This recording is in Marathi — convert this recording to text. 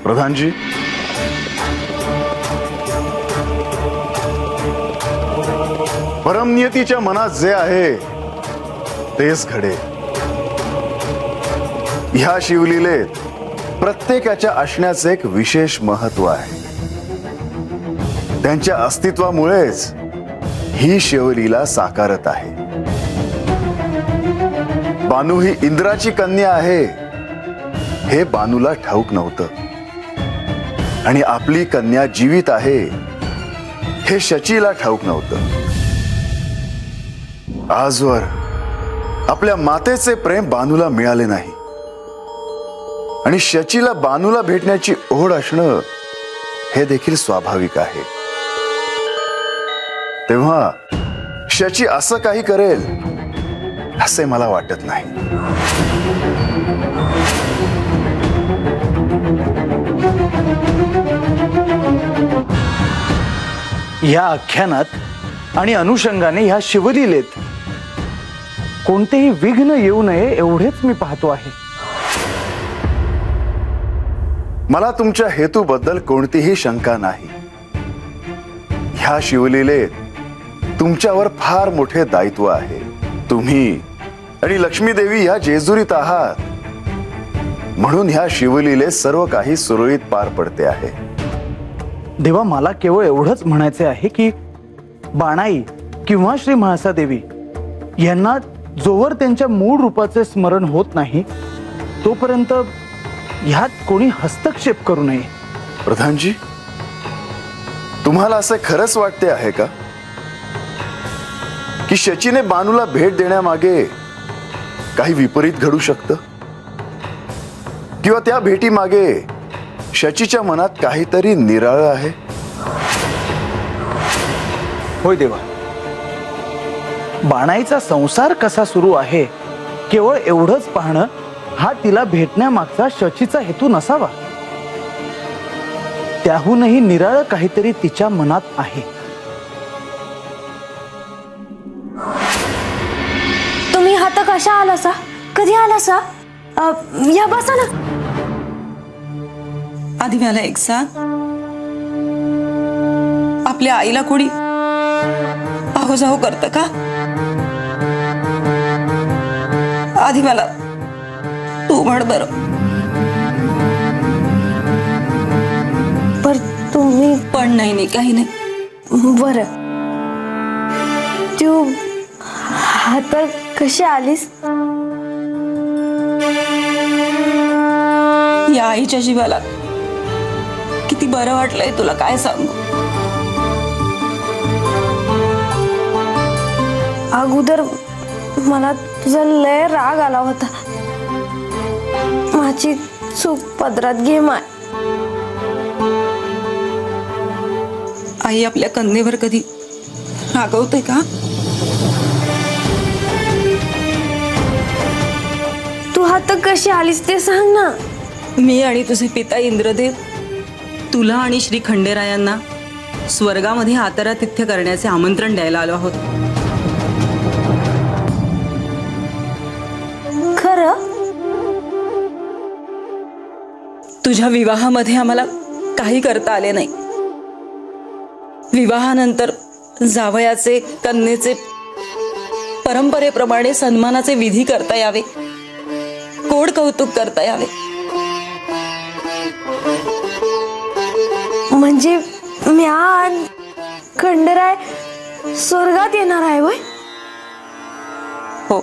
प्रधानजी, परमनियतीच्या मनात जे आहे तेच घडे। ह्या शिवलीलेत प्रत्येकाच्या असण्याचे एक विशेष महत्व आहे। त्यांच्या अस्तित्वामुळेच ही शिवलीला साकारत आहे। बानू ही इंद्राची कन्या आहे हे बानूला ठाऊक नव्हतं, आणि आपली कन्या जीवित आहे हे शचीला ठाऊक नव्हतं। आजवर आपल्या मातेचे प्रेम बानूला मिळाले नाही, आणि शचीला बानूला भेटण्याची ओढ असणं हे देखील स्वाभाविक आहे। तेव्हा शची असं काही करेल असे मला वाटत नाही। या आख्यानात आणि अनुषंगाने ह्या शिवलीलेत कोणतेही विघ्न येऊ नये एवढेच मी पाहतो आहे। मला तुमच्या हेतूबद्दल कोणतीही शंका नाही। ह्या शिवलीलेत तुमच्यावर फार मोठे दायित्व आहे। तुम्ही आणि लक्ष्मी देवी ह्या जेजुरीत आहात, म्हणून ह्या शिवलीलेत सर्व काही सुरळीत पार पडते आहे। देवा, मला केवळ एवढंच म्हणायचे आहे की बाणाई किंवा श्री म्हाळसादेवी यांना जोवर त्यांच्या मूळ रूपाचे स्मरण होत नाही तोपर्यंत ह्यात कोणी हस्तक्षेप करू नये। प्रधानजी, तुम्हाला असं खरंच वाटते आहे का की शचीने बानूला भेट देण्यामागे काही विपरीत घडू शकतं, किंवा त्या भेटी मागे शचीच्या मनात काहीतरी निराळं आहे? होय देवा, बाणाईचा संसार कसा सुरू आहे केवळ एवढंच पाहणं हा तिला भेटण्यामागचा शचीचा हेतू नसावा। त्याहूनही निराळं काहीतरी तिच्या मनात आहे। तुम्ही हात कशा आलासा? कधी आलासा? या बसा ना। आधी मला एक सांग, आपल्या आईला कोणी आहोजाहो करतं का? आधी मला तू म्हण बरं। पर तुम्ही पण नाही काही नाही। बर, तू हात कशी आलीस? या आईच्या जीवाला किती बरं वाटलंय तुला काय सांगू। अगोदर मला तुझा लय राग आला होता। माझी चूक पदरात घे माय। आई आपल्या कन्येवर कधी रागवते का? तू हात कशी आलीस ते सांग ना। मी आणि तुझे पिता इंद्रदेव तुला आणि श्री खंडेरायांना स्वर्गामध्ये आदरातिथ्य करण्याचे आमंत्रण द्यायला आलो आहोत। खरं? तुझ्या विवाहामध्ये आम्हाला काही करता आले नाही। विवाहानंतर जावयाचे कन्येचे परंपरेप्रमाणे सन्मानाचे विधी करता यावे, गोड कौतुक करता यावे। म्हणजे म्या खंडराय स्वर्गात येणार आहे वय? हो,